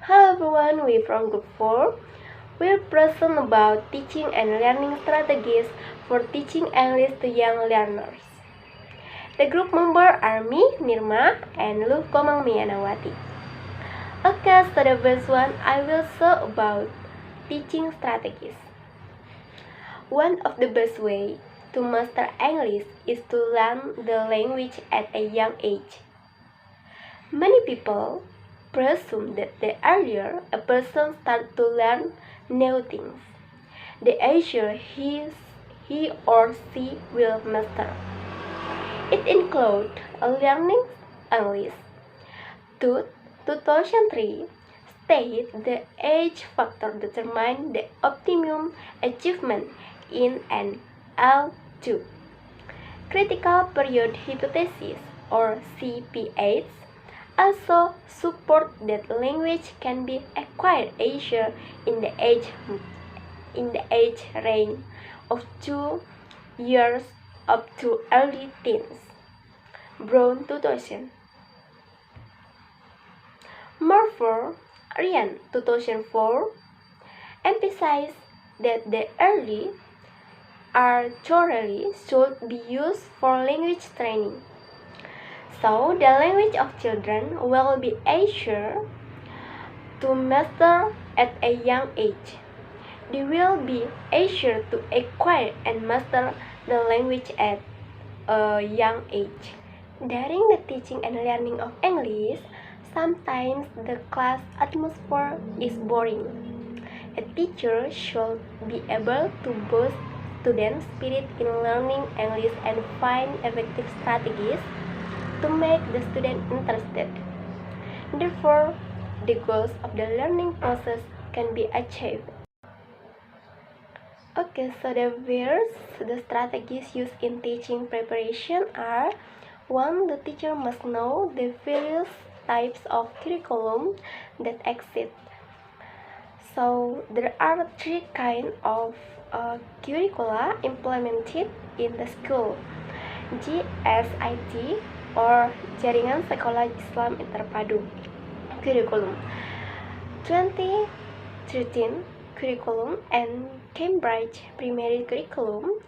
Hello everyone, we're from Group 4. We're present about teaching and learning strategies for teaching English to young learners. The group members are me, Nirma, and Luh Komang Meianawati. Okay, so the first one I will show about teaching strategies. One of the best ways to master English is to learn the language at a young age. Many people presume that the earlier a person starts to learn new things, the easier he or she will master. It includes learning English. 2003 state the age factor determines the optimum achievement in an L2. Critical period hypothesis or CPH also support that language can be acquired easier in the age range of 2 years up to early teens. Brown 2000. Moreover, Ryan 2004 emphasized that the early are thoroughly should be used for language training. So, the language of children will be easier to master at a young age. They will be easier to acquire and master the language at a young age. During the teaching and learning of English, sometimes the class atmosphere is boring. A teacher should be able to boost students' spirit in learning English and find effective strategies to make the student interested. Therefore, the goals of the learning process can be achieved. Okay, so the strategies used in teaching preparation are: 1. The teacher must know the various types of curriculum that exist. So, there are 3 kinds of curricula implemented in the school: GSIT or Jaringan Sekolah Islam Terpadu curriculum, 2013 curriculum, and Cambridge primary curriculum.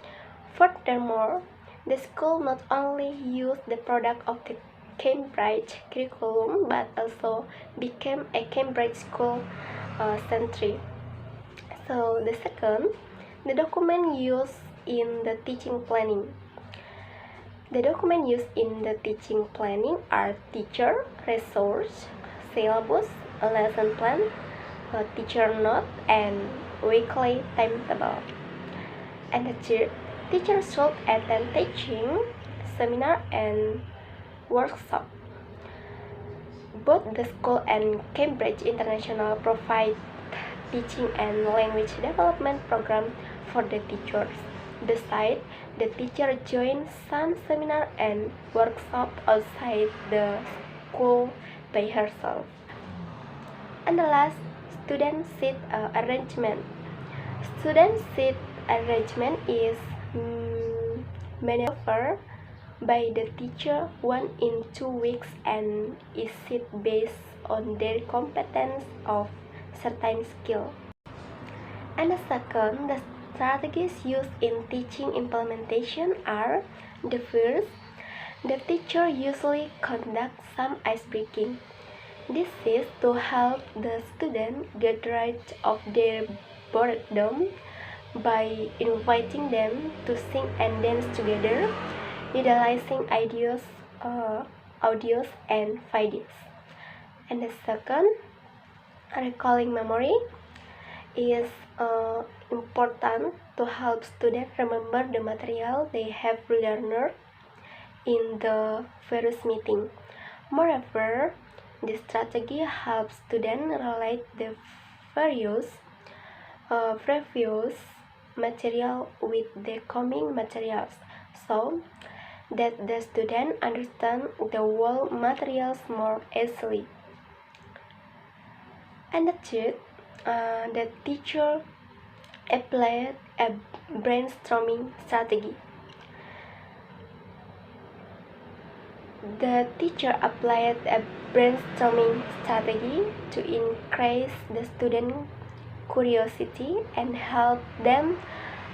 Furthermore, the school not only used the product of the Cambridge curriculum but also became a Cambridge school century. So the second, the document used in the teaching planning. The documents used in the teaching planning are teacher resource, syllabus, a lesson plan, a teacher note, and weekly timetable. And the third, teachers should attend teaching, seminar, and workshop. Both the school and Cambridge International provide teaching and language development program for the teachers. Besides, the teacher joins some seminar and workshop outside the school by herself. And the last, student seat arrangement. Student seat arrangement is maneuvered by the teacher once in 2 weeks and is set based on their competence of certain skill. And the second, the strategies used in teaching implementation are: the first, the teacher usually conducts some icebreaking. This is to help the student get rid of their boredom by inviting them to sing and dance together, utilizing ideas, audios, and videos. And the second, recalling memory is important to help students remember the material they have learned in the various meeting. Moreover, this strategy helps students relate the various previous material with the coming materials, so that the student understand the whole materials more easily. And the third, the teacher applied a brainstorming strategy. The teacher applied a brainstorming strategy to increase the student curiosity and help them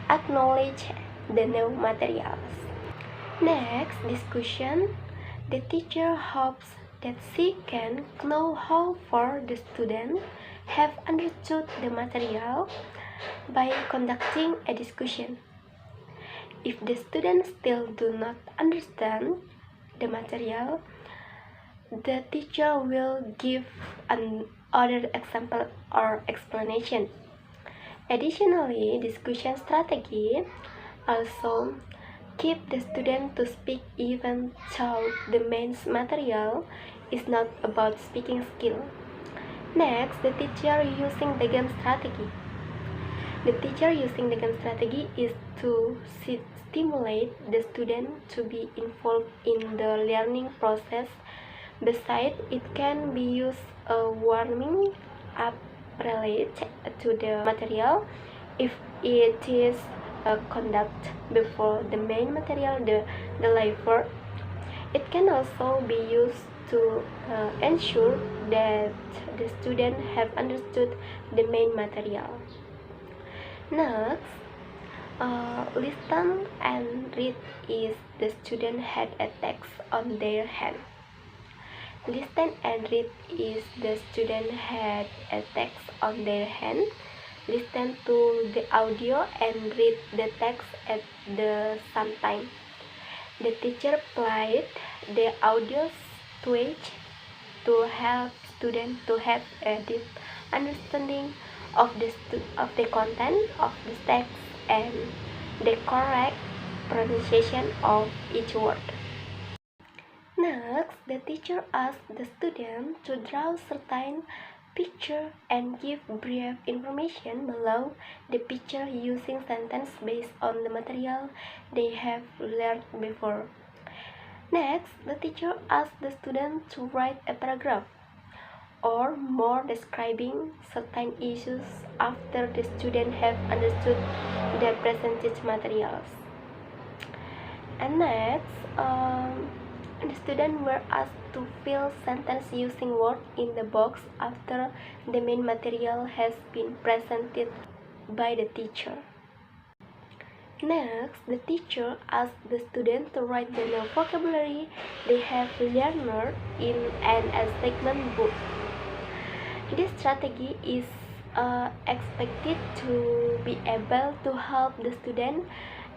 acknowledge the new materials. Next, discussion. The teacher hopes that she can know how far the student have understood the material by conducting a discussion. If the students still do not understand the material, the teacher will give another example or explanation. Additionally, discussion strategy also keep the student to speak even though the main material is not about speaking skill. Next, the teacher using the game strategy. The teacher using the game strategy is to stimulate the student to be involved in the learning process. Besides, it can be used warming up related to the material if it is conducted before the main material, the lifer. It can also be used to ensure that the student have understood the main material. Next, listen and read is the student had a text on their hand. Listen and read is the student had a text on their hand. Listen to the audio and read the text at the same time. The teacher played the audio switch to help students to have a deep understanding of the content of the text and the correct pronunciation of each word. Next, the teacher asked the student to draw certain picture and give brief information below the picture using sentence based on the material they have learned before. Next, the teacher asked the student to write a paragraph or more describing certain issues after the student have understood the presented materials. And next, the students were asked to fill sentence using words in the box after the main material has been presented by the teacher. Next, the teacher asked the students to write the new vocabulary they have learned in an assignment book. This strategy is expected to be able to help the student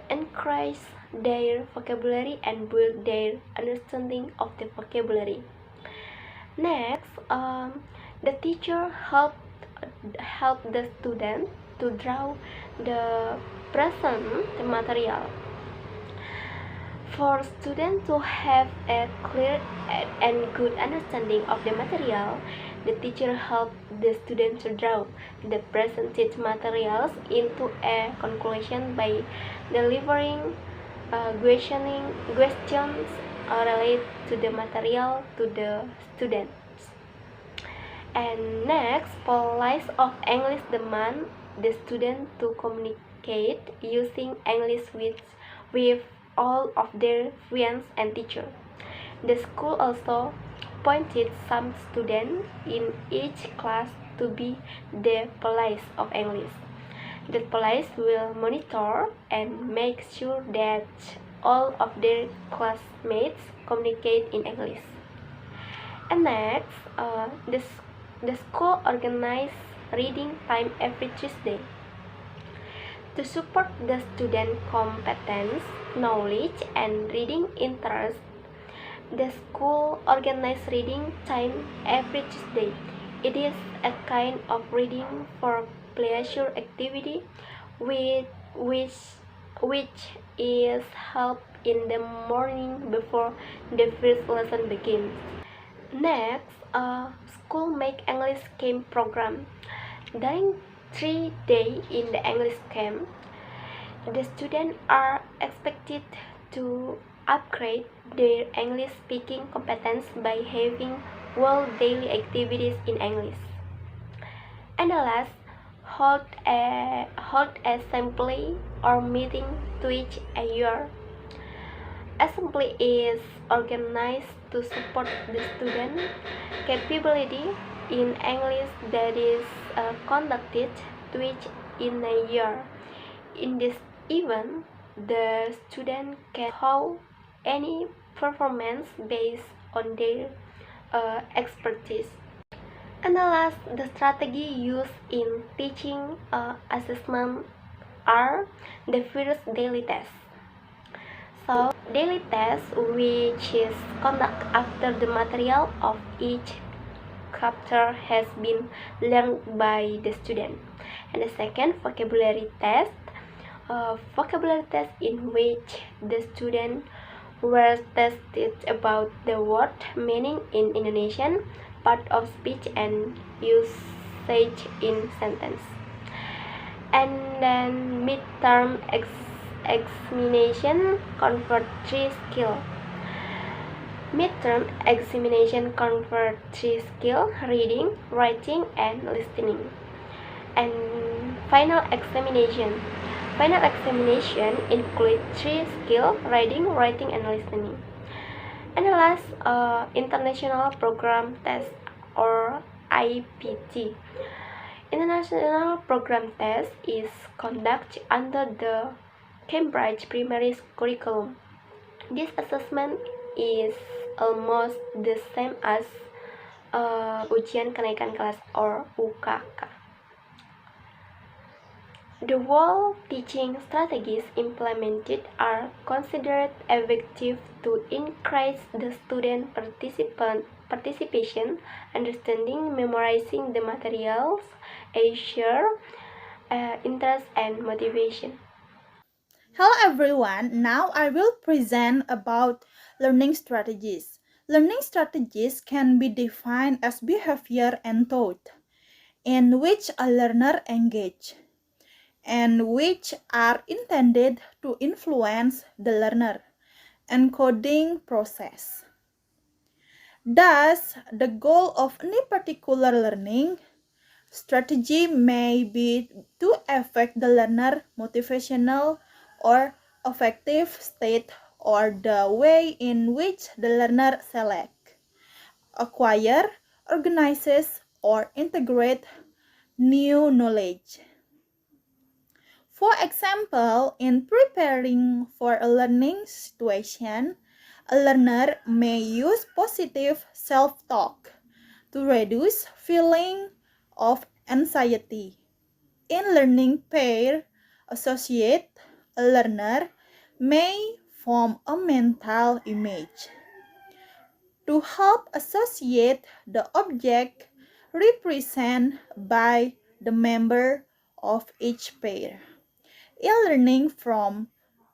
increase their vocabulary and build their understanding of the vocabulary. Next, the teacher helped the student to draw the present material. For students to have a clear and good understanding of the material, the teacher helped the student to draw the presented materials into a conclusion by delivering questions related to the material to the students. And next, policy of English demand the student to communicate using English with all of their friends and teachers. The school also appointed some students in each class to be the police of English. The police will monitor and make sure that all of their classmates communicate in English. And next, the school organizes reading time every Tuesday. To support the student competence, knowledge, and reading interest, the school organizes reading time every Tuesday. It is a kind of reading for pleasure activity which is held in the morning before the first lesson begins. Next, school make English camp program. During 3 days in the English camp, the students are expected to upgrade their English speaking competence by having daily activities in English. And the last, hold a assembly or meeting twice a year. Assembly is organized to support the student capability in English that is conducted twice in a year. In this event, the student can show any performance based on their expertise. Analyze the strategy used in teaching assessment are the first daily test. So, daily test, which is conducted after the material of each chapter has been learned by the student. And the second, vocabulary test in which the student were tested about the word meaning in Indonesian, part of speech and usage in sentence. And then midterm examination convert 3 skill. Midterm examination convert 3 skill: reading, writing, and listening. And final examination. Final examination include 3 skill: reading, writing, and listening. And the last, international program test or IPT. International program test is conducted under the Cambridge primary curriculum. This assessment is almost the same as ujian kenaikan kelas or UKK. The W.E.L.D teaching strategies implemented are considered effective to increase the student participation, understanding, memorizing the materials, assure interest and motivation. Hello everyone, now I will present about learning strategies. Learning strategies can be defined as behavior and thought in which a learner engages and which are intended to influence the learner encoding process. Thus, the goal of any particular learning strategy may be to affect the learner motivational or affective state or the way in which the learner select, acquire, organizes, or integrate new knowledge. For example, in preparing for a learning situation, a learner may use positive self-talk to reduce feeling of anxiety. In learning pair associate, a learner may form a mental image to help associate the object represented by the member of each pair. In learning from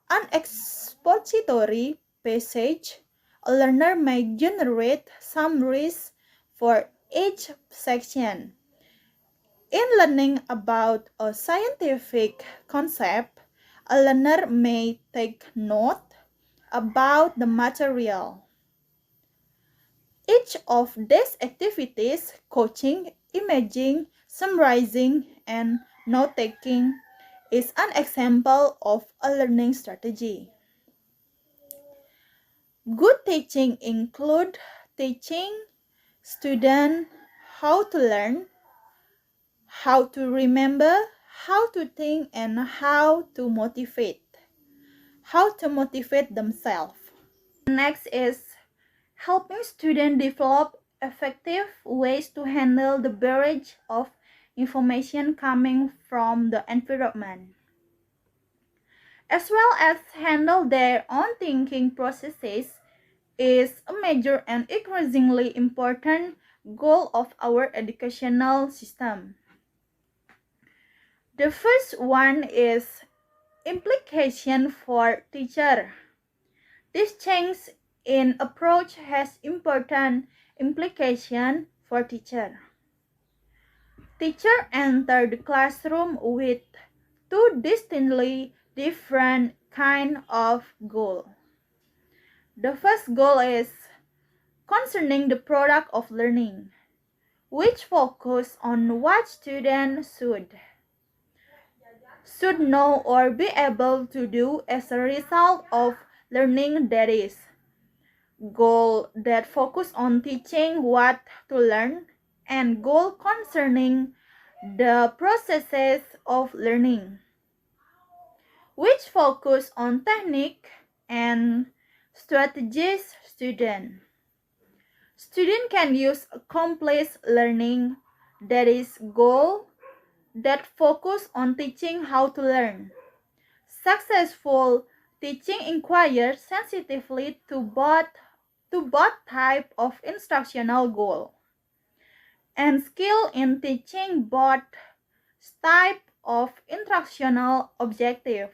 an expository passage, a learner may generate summaries for each section. In learning about a scientific concept, a learner may take note about the material. Each of these activities, coaching, imaging, summarizing, and note-taking, is an example of a learning strategy. Good teaching includes teaching students how to learn, how to remember, how to think, and how to motivate themselves. Next is helping students develop effective ways to handle the barrage of information coming from the environment, as well as handle their own thinking processes, is a major and increasingly important goal of our educational system. The first one is implication for teacher. This change in approach has important implication for teacher. Teacher enter the classroom with two distinctly different kind of goal. The first goal is concerning the product of learning, which focus on what students should know or be able to do as a result of learning, that is, goal that focus on teaching what to learn, and goal concerning the processes of learning, which focus on technique and strategies. Student can use accomplished learning, that is, goal that focus on teaching how to learn. Successful teaching inquires sensitively to both type of instructional goal and skill in teaching both type of instructional objective.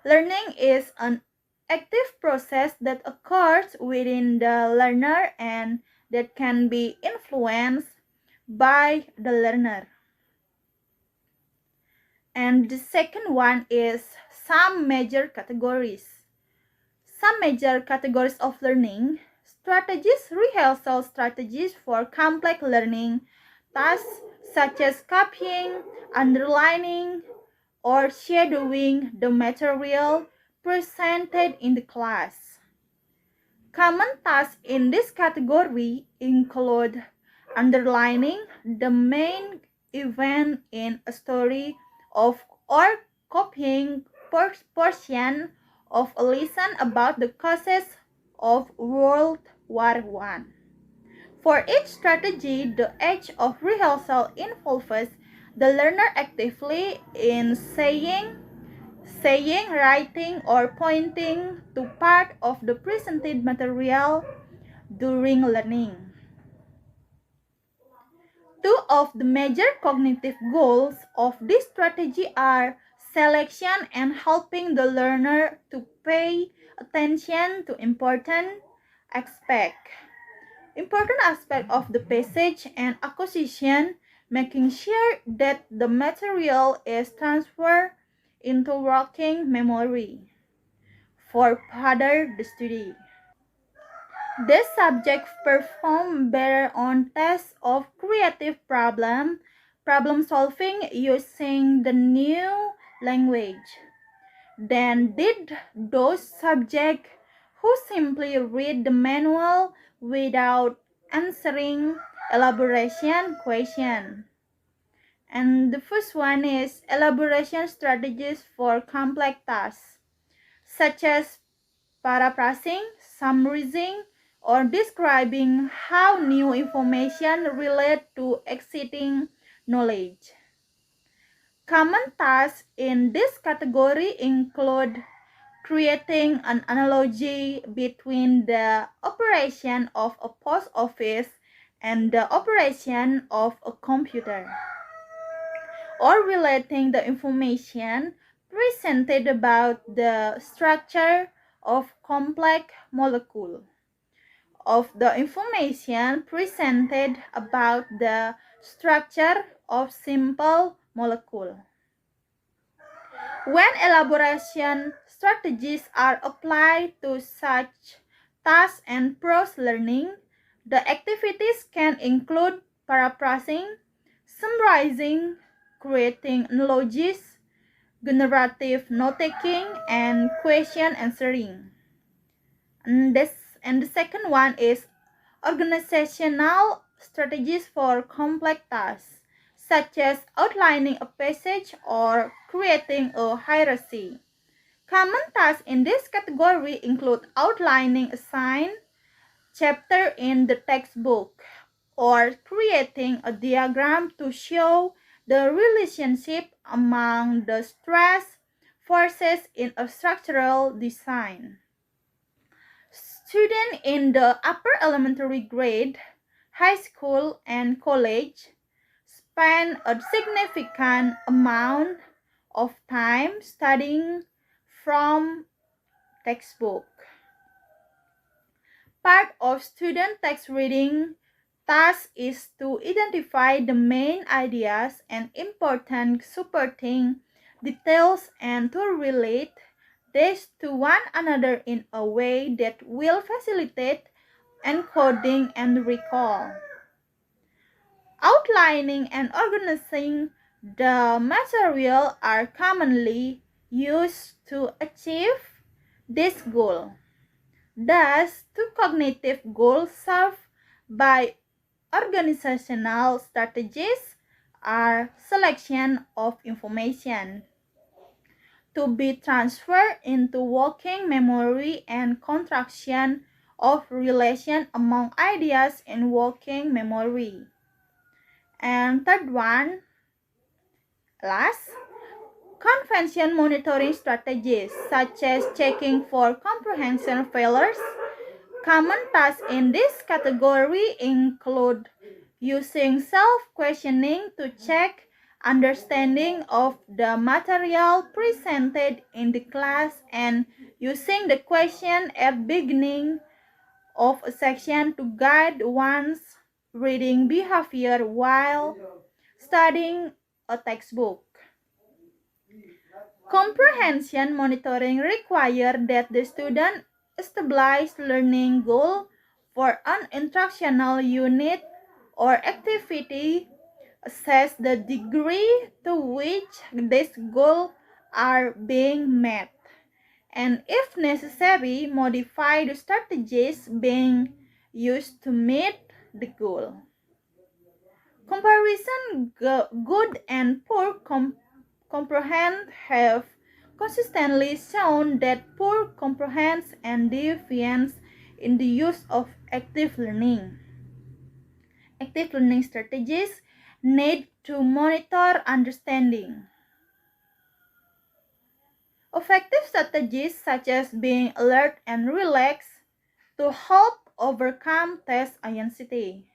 Learning is an active process that occurs within the learner and that can be influenced by the learner. And the second one is some major categories. Some major categories of learning: strategies, rehearsal strategies for complex learning tasks such as copying, underlining, or shadowing the material presented in the class. Common tasks in this category include underlining the main event in a story or copying portion of a lesson about the causes of World War I. For each strategy, the act of rehearsal involves the learner actively in saying, writing, or pointing to part of the presented material during learning. Two of the major cognitive goals of this strategy are selection and helping the learner to pay attention to important aspects of the passage and acquisition, making sure that the material is transferred into working memory for further study. The subject performed better on tests of creative problem solving using the new language than did those subjects who simply read the manual without answering elaboration question. And the first one is elaboration strategies for complex tasks, such as paraphrasing, summarizing, or describing how new information relates to existing knowledge. Common tasks in this category include creating an analogy between the operation of a post office and the operation of a computer, or relating the information presented about the structure of complex molecule of the information presented about the structure of simple molecule. When elaboration strategies are applied to such tasks and prose learning, the activities can include paraphrasing, summarizing, creating analogies, generative note-taking, and question answering. And the second one is organizational strategies for complex tasks, such as outlining a passage or creating a hierarchy. Common tasks in this category include outlining a assigned chapter in the textbook or creating a diagram to show the relationship among the stress forces in a structural design. Students in the upper elementary grade, high school, and college spend a significant amount of time studying from textbook. Part of student text reading task is to identify the main ideas and important supporting details and to relate these to one another in a way that will facilitate encoding and recall. Outlining and organizing the material are commonly used to achieve this goal. Thus, two cognitive goals served by organizational strategies are selection of information to be transferred into working memory and construction of relation among ideas in working memory. And third one, last, convention monitoring strategies such as checking for comprehension failures. Common tasks in this category include using self-questioning to check understanding of the material presented in the class and using the question at beginning of a section to guide one's reading behavior while studying a textbook. Comprehension monitoring requires that the student establish learning goal for an instructional unit or activity, assess the degree to which these goals are being met, and if necessary, modify the strategies being used to meet the goal. Comparison good and poor comprehend have consistently shown that poor comprehends and deviance in the use of active learning. Active learning strategies need to monitor understanding. Effective strategies such as being alert and relaxed to help overcome test anxiety.